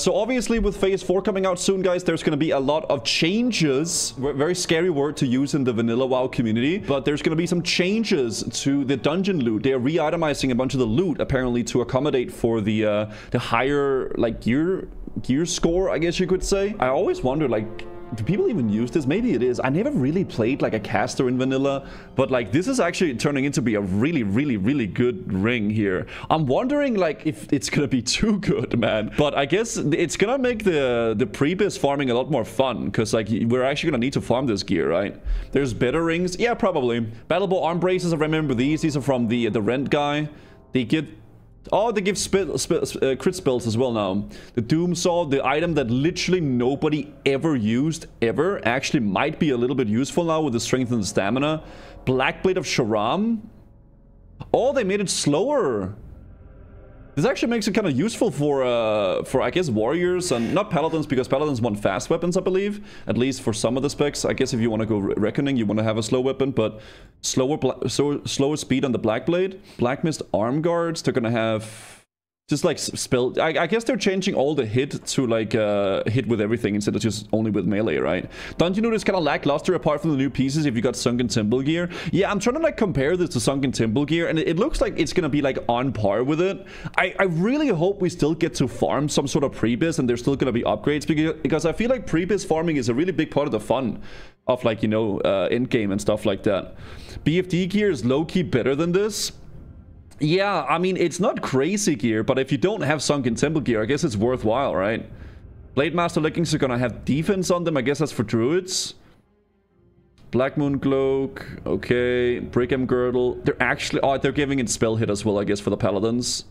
So obviously with phase 4 coming out soon, guys, there's going to be a lot of changes. Very scary word to use in the vanilla WoW community, but there's going to be some changes to the dungeon loot. They're re-itemizing a bunch of the loot apparently to accommodate for the higher like gear score, I guess you could say. I always wonder, like, do people even use this? Maybe it is. I never really played like a caster in vanilla, but like this is actually turning into be a really good ring here. I'm wondering like if it's gonna be too good, man. But I guess it's gonna make the pre-biz farming a lot more fun, because like we're actually gonna need to farm this gear, right? There's better rings. Yeah, probably. Battle Bow arm braces, I remember these. These are from the rent guy. They get... Oh, they give crit spells as well now. The Doom Saw, the item that literally nobody ever used, actually might be a little bit useful now with the strength and the stamina. Black Blade of Sharam. Oh, they made it slower. This actually makes it kind of useful for I guess warriors and not paladins, because paladins want fast weapons, I believe, at least for some of the specs. I guess if you want to go reckoning, you want to have a slow weapon, but slower speed on the Black Blade. Black Mist arm guards, they're gonna have just like spell. I guess they're changing all the hit to like hit with everything instead of just only with melee, right? Don't you know it's kind of lackluster apart from the new pieces if you got Sunken Temple gear? Yeah, I'm trying to like compare this to Sunken Temple gear, and it looks like it's gonna be like on par with it. I really hope we still get to farm some sort of pre-biz and there's still gonna be upgrades, because I feel like pre-biz farming is a really big part of the fun of, like, you know, end game and stuff like that. BFD gear is low-key better than this. Yeah, I mean, it's not crazy gear, but if you don't have Sunken Temple gear, I guess it's worthwhile, right? Blade Master leggings are gonna have defense on them. I guess that's for druids. Black Moon Cloak. Okay. Brigham Girdle. They're actually... Oh, they're giving it spell hit as well, I guess, for the paladins.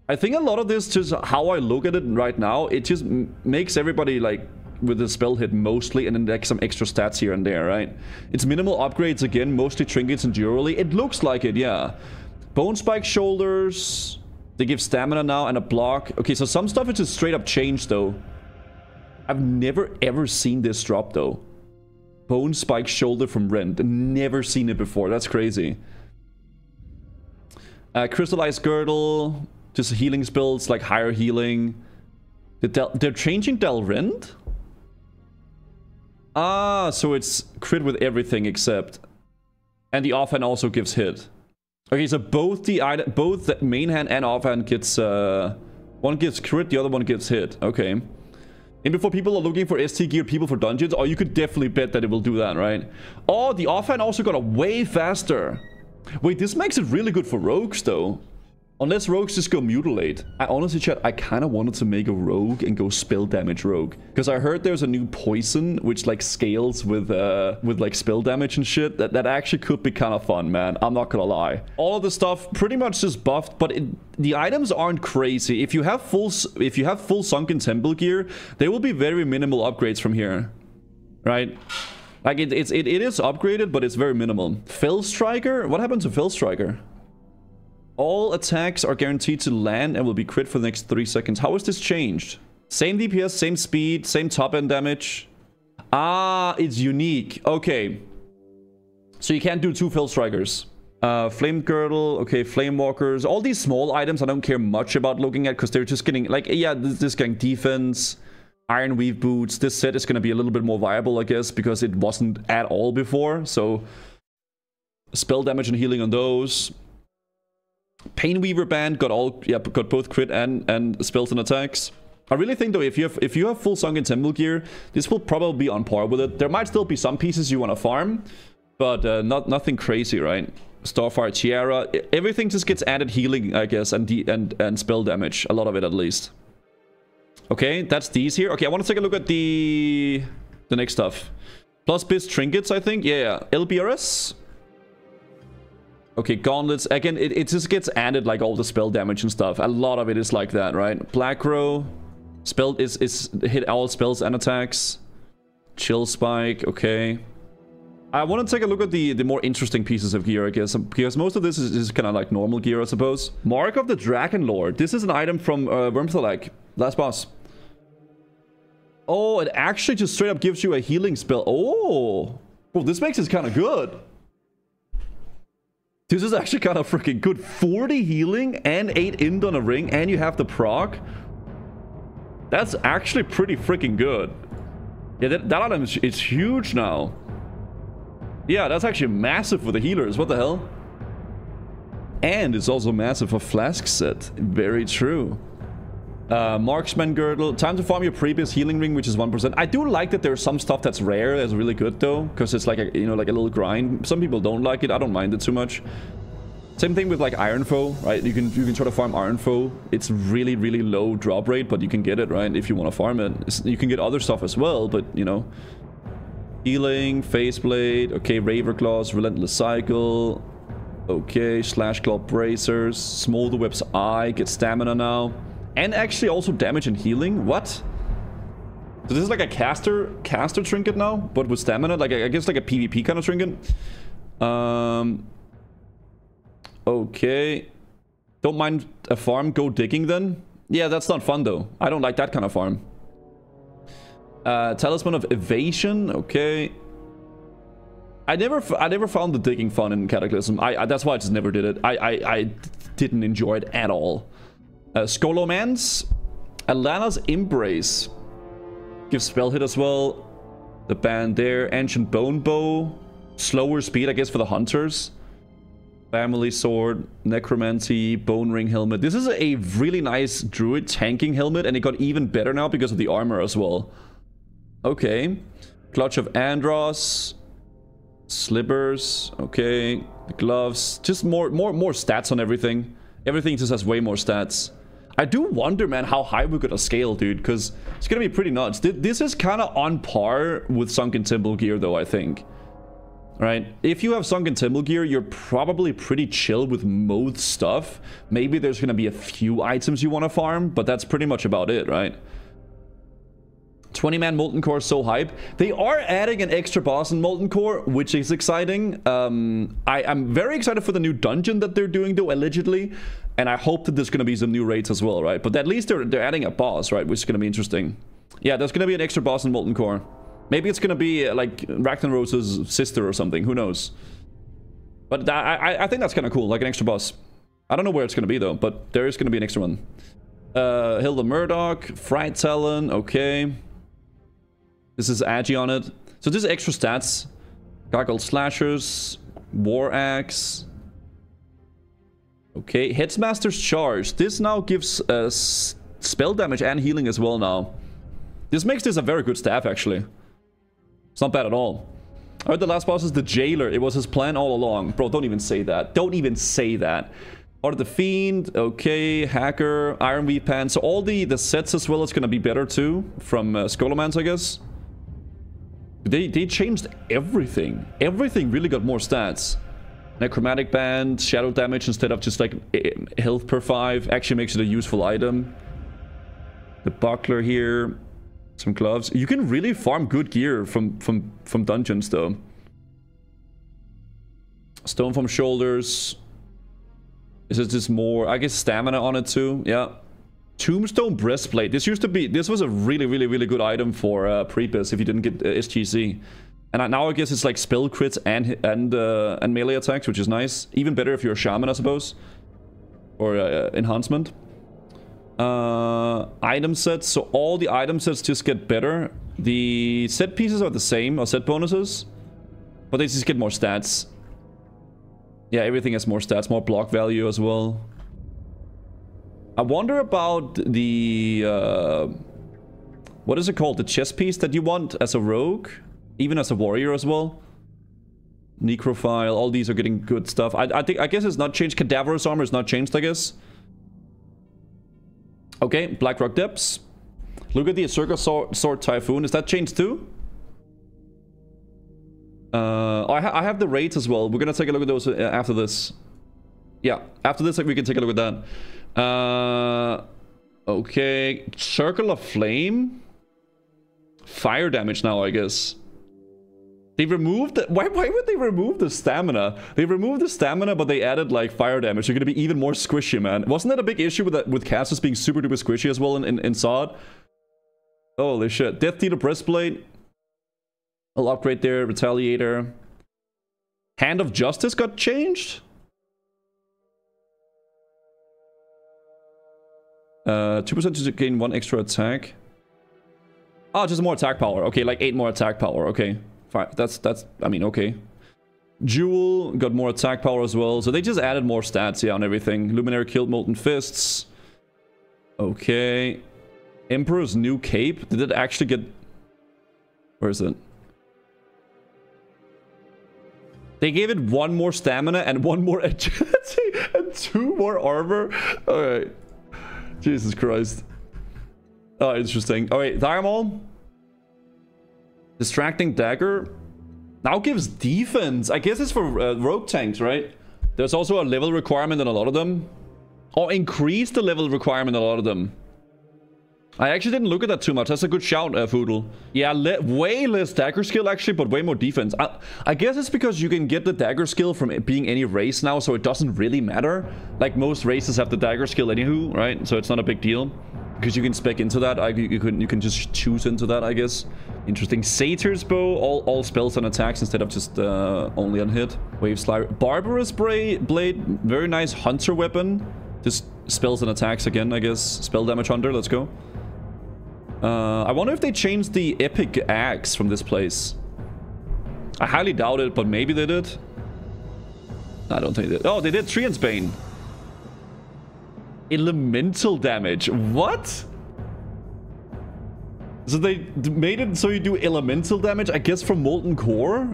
I think a lot of this, just how I look at it right now, it just makes everybody, like, with the spell hit mostly, and then like some extra stats here and there, right? It's minimal upgrades again, mostly trinkets and durability. It looks like it, yeah. Bone Spike shoulders. They give stamina now and a block. Okay, so some stuff is just straight up changed though. I've never ever seen this drop though. Bone Spike shoulder from Rent. Never seen it before. That's crazy. Crystallized girdle. Just healing spells, like higher healing. They're changing Del Rent? Ah, so it's crit with everything except. And the offhand also gives hit. Okay, so both the main hand and offhand gets one gives crit, the other one gives hit. Okay. And before people are looking for ST gear people for dungeons, oh, you could definitely bet that it will do that, right? Oh, the offhand also got a way faster. Wait, this makes it really good for rogues though. Unless rogues just go mutilate. I honestly, chat, I kind of wanted to make a rogue and go spell damage rogue, because I heard there's a new poison which like scales with like spell damage and shit. That actually could be kind of fun, man. I'm not gonna lie. All of the stuff pretty much just buffed, but the items aren't crazy. If you have full Sunken Temple gear, there will be very minimal upgrades from here, right? Like it is upgraded, but it's very minimal. Fell Striker? What happened to Fell Striker? All attacks are guaranteed to land and will be crit for the next 3 seconds. How is this changed? Same DPS, same speed, same top end damage. Ah, it's unique. Okay. So you can't do 2 Fell Strikers. Flame Girdle, okay, Flame Walkers. All these small items I don't care much about looking at, because they're just getting, like, yeah, this getting defense. Iron Weave Boots. This set is going to be a little bit more viable, I guess, because it wasn't at all before. So, spell damage and healing on those. Painweaver Band got both crit and spells and attacks. I really think though, if you have full Sunken Temple gear, this will probably be on par with it. There might still be some pieces you want to farm, but nothing crazy, right? Starfire Tiara, everything just gets added healing, I guess, and spell damage, a lot of it at least. Okay, that's these here. Okay, I want to take a look at the next stuff. Plus biz trinkets, I think. Yeah, LBRS. Okay, gauntlets. Again, it just gets added like all the spell damage and stuff. A lot of it is like that, right? Black Row. Spell is hit all spells and attacks. Chill Spike. Okay. I want to take a look at the more interesting pieces of gear, I guess, because most of this is kind of like normal gear, I suppose. Mark of the Dragon Lord. This is an item from Wormthalag, last boss. Oh, it actually just straight up gives you a healing spell. Oh, well, this makes it kind of good. This is actually kind of freaking good. 40 healing and 8 ind on a ring, and you have the proc. That's actually pretty freaking good. Yeah, that item is huge now. Yeah, that's actually massive for the healers. What the hell? And it's also massive for flask set. Very true. Marksman girdle. Time to farm your previous healing ring, which is 1%. I do like that there's some stuff that's rare that's really good though, because it's like a, you know, like a little grind. Some people don't like it. I don't mind it too much. Same thing with like Iron Foe, right? You can try to farm Iron Foe. It's really, really low drop rate, but you can get it, right? If you want to farm it. You can get other stuff as well, but you know. Healing, Faceblade, okay, Raver Claws, Relentless Cycle. Okay, Slash Claw Bracers, Smolder Whip's Eye, get stamina now. And actually also damage and healing. What? So this is like a caster trinket now, but with stamina, like I guess like a PvP kind of trinket. Okay. Don't mind a farm, go digging then. Yeah, that's not fun though. I don't like that kind of farm. Talisman of Evasion, okay. I never found the digging fun in Cataclysm. That's why I just never did it. I didn't enjoy it at all. Skolomance, Alana's Embrace gives spell hit as well. The band there, Ancient Bone Bow, slower speed I guess for the hunters. Family Sword, Necromancy, Bone Ring Helmet. This is a really nice druid tanking helmet, and it got even better now because of the armor as well. Okay. Clutch of Andros. Slippers. Okay. The gloves. Just more stats on everything. Everything just has way more stats. I do wonder, man, how high we're gonna scale, dude, because it's gonna be pretty nuts. This is kind of on par with Sunken Temple gear, though, I think. Right? If you have Sunken Temple gear, you're probably pretty chill with most stuff. Maybe there's gonna be a few items you want to farm, but that's pretty much about it, right? 20-man Molten Core is so hype. They are adding an extra boss in Molten Core, which is exciting. I'm very excited for the new dungeon that they're doing, though, allegedly. And I hope that there's going to be some new raids as well, right? But at least they're adding a boss, right? Which is going to be interesting. Yeah, there's going to be an extra boss in Molten Core. Maybe it's going to be like Ragnaros's sister or something. Who knows? But I think that's kind of cool, like an extra boss. I don't know where it's going to be, though, but there is going to be an extra one. Hilda Murdoch, Fright Talon, okay. This is Agi on it. So this is extra stats. Gargoyle Slashers. War Axe. Okay. Headsmaster's Charge. This now gives spell damage and healing as well now. This makes this a very good staff, actually. It's not bad at all. Alright, the last boss is the Jailer. It was his plan all along. Bro, don't even say that. Don't even say that. Heart of the Fiend. Okay. Hacker. Iron Weave Pan. So all the sets as well is going to be better too. From Skolomance, I guess. They changed everything. Everything really got more stats. Necromantic Band, shadow damage instead of just like health per 5 actually makes it a useful item. The buckler here, some gloves. You can really farm good gear from dungeons though. Stone from shoulders. Is it just more? I guess stamina on it too. Yeah. Tombstone Breastplate. This was a really good item for Prepus if you didn't get SGC. And now I guess it's like spell crits and melee attacks, which is nice. Even better if you're a shaman, I suppose. Or enhancement. Item sets. So all the item sets just get better. The set pieces are the same, or set bonuses. But they just get more stats. Yeah, everything has more stats, more block value as well. I wonder about the, what is it called? The chest piece that you want as a rogue? Even as a warrior as well? Necrophile, all these are getting good stuff. I guess it's not changed. Cadaverous armor is not changed, I guess. Okay, Blackrock Depths. Look at the Circle Sword Typhoon. Is that changed too? I have the raids as well. We're gonna take a look at those after this. Yeah, after this we can take a look at that. Okay. Circle of Flame. Fire damage now, I guess. They removed the, why would they remove the stamina? They removed the stamina, but they added like fire damage. You're gonna be even more squishy, man. Wasn't that a big issue with that, with casters being super duper squishy as well in SOD? Holy shit. Death Dealer Breastplate. I'll upgrade there. Retaliator. Hand of Justice got changed? 2% to gain 1 extra attack. Oh, just more attack power. Okay, like 8 more attack power. Okay, fine. That's I mean, okay. Jewel got more attack power as well. So they just added more stats, yeah, on everything. Luminary killed Molten Fists. Okay. Emperor's new cape. Did it actually get... Where is it? They gave it 1 more stamina and 1 more agility and 2 more armor. Alright. Jesus Christ. Oh, interesting. Alright, Diamond. Distracting Dagger. Now gives defense. I guess it's for rogue tanks, right? There's also a level requirement on a lot of them. Or increase the level requirement on a lot of them. I actually didn't look at that too much. That's a good shout, Foodle. Yeah, way less dagger skill actually, but way more defense. I guess it's because you can get the dagger skill from it being any race now, so it doesn't really matter. Like most races have the dagger skill anywho, right? So it's not a big deal. Because you can spec into that. You can just choose into that, I guess. Interesting. Satyr's bow, all spells and attacks instead of just only on hit. Wave Slider. Barbarous Blade, very nice hunter weapon. Just spells and attacks again, I guess. Spell damage hunter, let's go. I wonder if they changed the epic axe from this place. I highly doubt it, but maybe they did. I don't think they did. Oh, they did Treant's Bane. Elemental damage. What? So they made it so you do elemental damage, I guess, from Molten Core?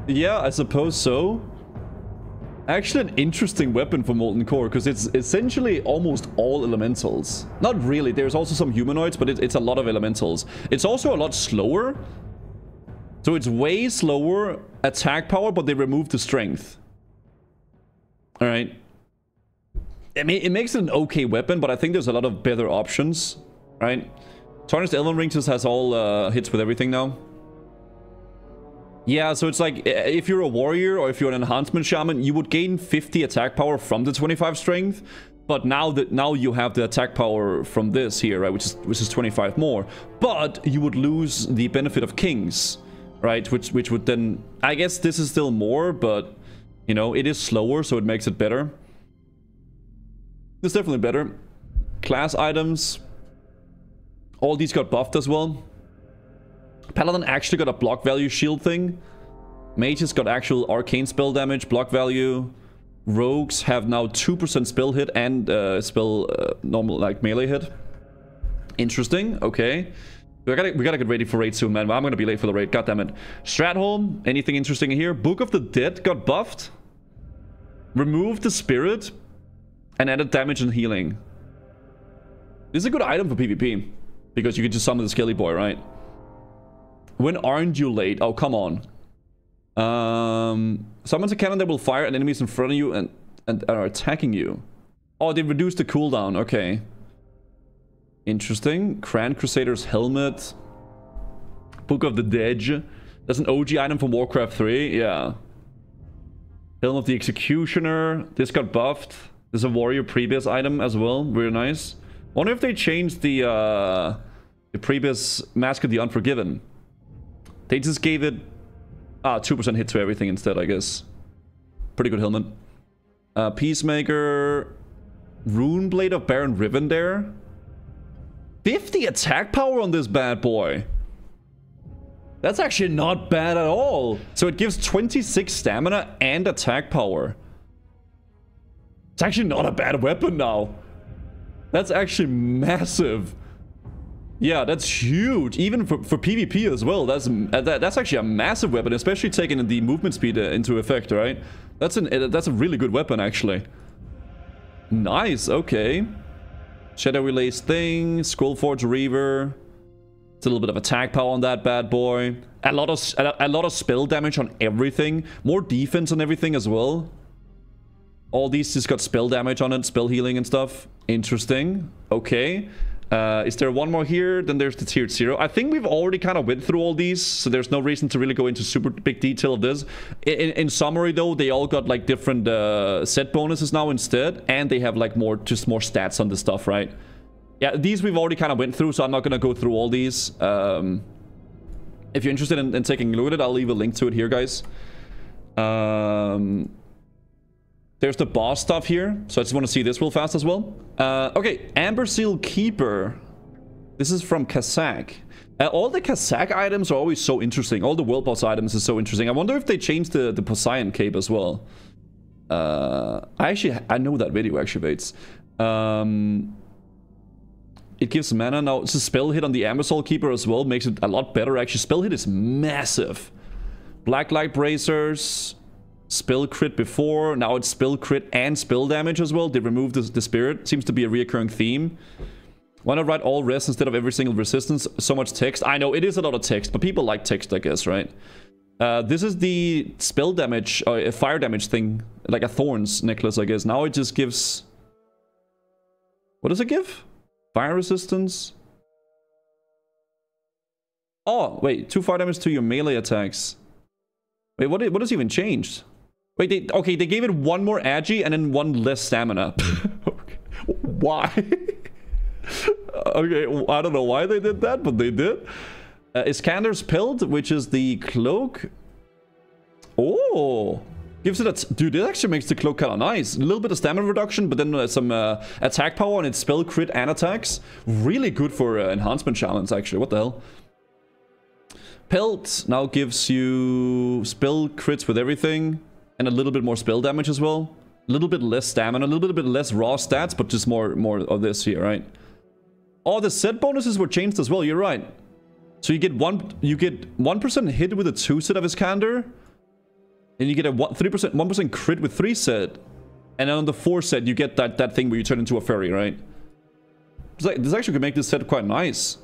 Yeah, I suppose so. Actually, an interesting weapon for Molten Core, because it's essentially almost all elementals. Not really, there's also some humanoids, but it's a lot of elementals. It's also a lot slower. So it's way slower attack power, but they remove the strength. Alright. I mean, it makes it an okay weapon, but I think there's a lot of better options. Right? Tarnished Elven Ring just has all hits with everything now. Yeah, so it's like, if you're a warrior or if you're an enhancement shaman, you would gain 50 attack power from the 25 strength. But now you have the attack power from this here, right? Which is 25 more. But you would lose the benefit of kings, right? Which would then... I guess this is still more, but, you know, it is slower, so it makes it better. It's definitely better. Class items. All these got buffed as well. Paladin actually got a block value shield thing. Mages got actual arcane spell damage, block value. Rogues have now 2% spell hit and normal, like, melee hit. Interesting, okay. We gotta get ready for raid soon, man. I'm gonna be late for the raid, goddammit. Stratholm, anything interesting in here? Book of the Dead got buffed. Removed the spirit. And added damage and healing. This is a good item for PvP. Because you can just summon the Skelly Boy, right? When aren't you late? Oh, come on. Summons a cannon that will fire at enemies in front of you and are attacking you. Oh, they reduced the cooldown. Okay. Interesting. Grand Crusader's Helmet. Book of the Dead. That's an OG item from Warcraft 3. Yeah. Helm of the Executioner. This got buffed. There's a Warrior Previous item as well. Very nice. Wonder if they changed the previous Mask of the Unforgiven. They just gave it 2% hit to everything instead, I guess. Pretty good helmet. Peacemaker. Rune Blade of Baron Riven there. 50 attack power on this bad boy. That's actually not bad at all. So it gives 26 stamina and attack power. It's actually not a bad weapon now. That's actually massive. Yeah, that's huge. Even for PvP as well. That's actually a massive weapon, especially taking the movement speed into effect, right? That's a really good weapon, actually. Nice, okay. Shadow Relay's thing, Skullforge Reaver. It's a little bit of attack power on that bad boy. A lot of spell damage on everything. More defense on everything as well. All these just got spell damage on it, spell healing and stuff. Interesting. Okay. Is there one more here? Then there's the tiered 0. I think we've already kind of went through all these, so there's no reason to really go into super big detail of this. In summary, though, they all got like different set bonuses now instead, and they have like more stats on the stuff, right? Yeah, these we've already kind of went through, so I'm not gonna go through all these. If you're interested in taking a look at it, I'll leave a link to it here, guys. There's the boss stuff here, so I just want to see this real fast as well. Okay, Amber Seal Keeper. This is from Kazakh. All the Kazakh items are always so interesting. All the world boss items is so interesting. I wonder if they changed the Poseidon cape as well. I know that video activates. It gives mana now. It's a spell hit on the Amazon Keeper as well. Makes it a lot better actually. Spell hit is massive. Black Light Bracers. Spell crit before. Now it's spell crit and spell damage as well. They removed the spirit. Seems to be a reoccurring theme. Why not write all res instead of every single resistance? So much text. I know it is a lot of text, but people like text, I guess, right? This is the spell damage, fire damage thing. Like a thorns necklace, I guess. Now it just gives... What does it give? Fire resistance? Oh, wait. 2 fire damage to your melee attacks. Wait, what has even changed? Wait, okay, they gave it 1 more agi and then 1 less stamina. Why? Okay, I don't know why they did that, but they did. Iskander's Pelt, which is the cloak. Oh, gives it a... Dude, it actually makes the cloak kind of nice. A little bit of stamina reduction, but then some attack power on its spell crit and attacks. Really good for enhancement challenge, actually. What the hell? Pelt now gives you spell crits with everything. And a little bit more spell damage as well. A little bit less stamina, a little bit less raw stats, but just more of this here, right? Oh, the set bonuses were changed as well, you're right. So you get 1% hit with a 2 set of Iskander. And you get a 1% crit with 3 set. And then on the 4 set, you get that thing where you turn into a fairy, right? This actually could make this set quite nice.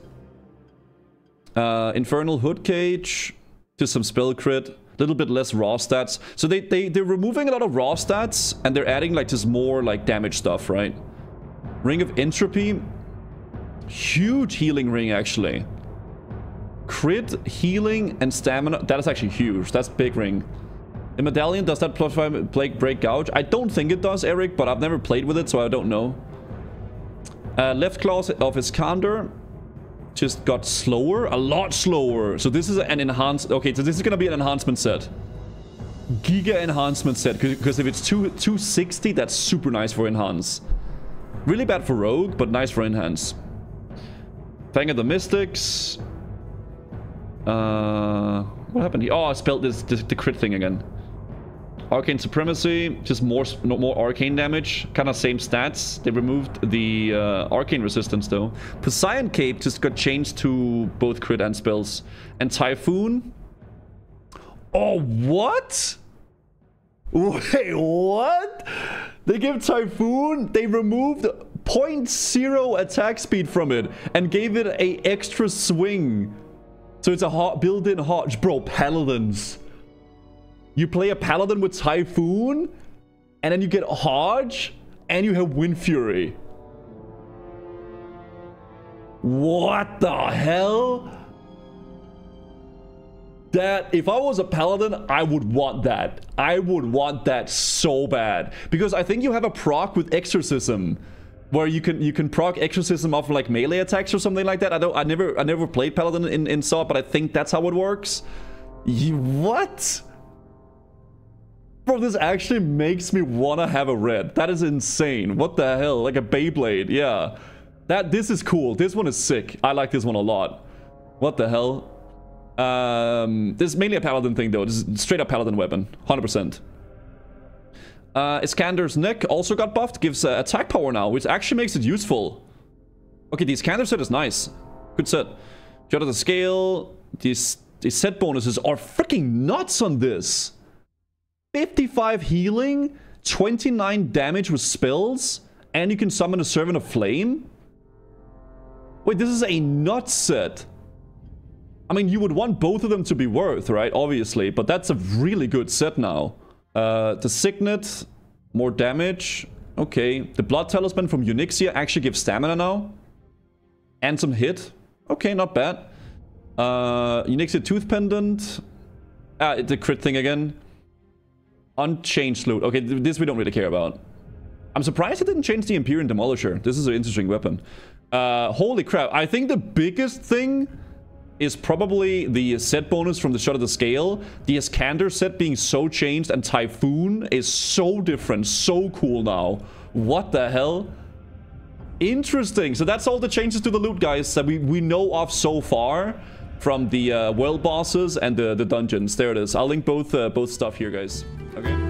Infernal Hood Cage. Just some spell crit. A little bit less raw stats. So they're removing a lot of raw stats. And they're adding like just more like damage stuff, right? Ring of Entropy. Huge healing ring, actually. Crit, healing, and stamina. That is actually huge. That's big ring. The medallion, does that plus 5 break gouge? I don't think it does, Eric, but I've never played with it, so I don't know. Left claws of Iskander just got slower, a lot slower. So this is an enhanced... Okay, so this is going to be an enhancement set. Giga enhancement set, because if it's 260, that's super nice for enhance. Really bad for rogue, but nice for enhance. Fang of the Mystics. What happened here? Oh, I spelled the crit thing again. Arcane Supremacy, just more arcane damage, kind of same stats. They removed the arcane resistance though. Poseidon Cape just got changed to both crit and spells. And Typhoon. Oh, what? Wait, what? They give Typhoon, they removed 0.0 attack speed from it and gave it a extra swing. So it's a built-in Hodge. Bro, Paladins. You play a Paladin with Typhoon, and then you get Hodge, and you have Wind Fury. What the hell? That, if I was a Paladin, I would want that. I would want that so bad. Because I think you have a proc with Exorcism, where you can proc Exorcism off like melee attacks or something like that. I never played Paladin in SAW, but I think that's how it works. What? Bro, this actually makes me want to have a red. That is insane. What the hell? Like a Beyblade. Yeah. This is cool. This one is sick. I like this one a lot. What the hell? This is mainly a Paladin thing though. This is straight up Paladin weapon. 100%. Iskander's neck also got buffed. Gives attack power now, which actually makes it useful. Okay, the Iskander set is nice. Good set. Jot of the Scale. These set bonuses are freaking nuts on this. 55 healing, 29 damage with spells, and you can summon a Servant of Flame. Wait, this is a nut set. I mean, you would want both of them to be worth, right? Obviously, but that's a really good set now. The Signet, more damage. Okay, the Blood Talisman from Onyxia actually gives stamina now. And some hit. Okay, not bad. Onyxia Tooth Pendant. It's a crit thing again. Unchanged loot. Okay, this we don't really care about. I'm surprised it didn't change the Empyrean Demolisher. This is an interesting weapon. Holy crap. I think the biggest thing is probably the set bonus from the Shot of the Scale. The Iskander set being so changed, and Typhoon is so different, so cool now. What the hell? Interesting. So that's all the changes to the loot, guys, that we know of so far from the world bosses and the dungeons. There it is. I'll link both stuff here, guys. Okay.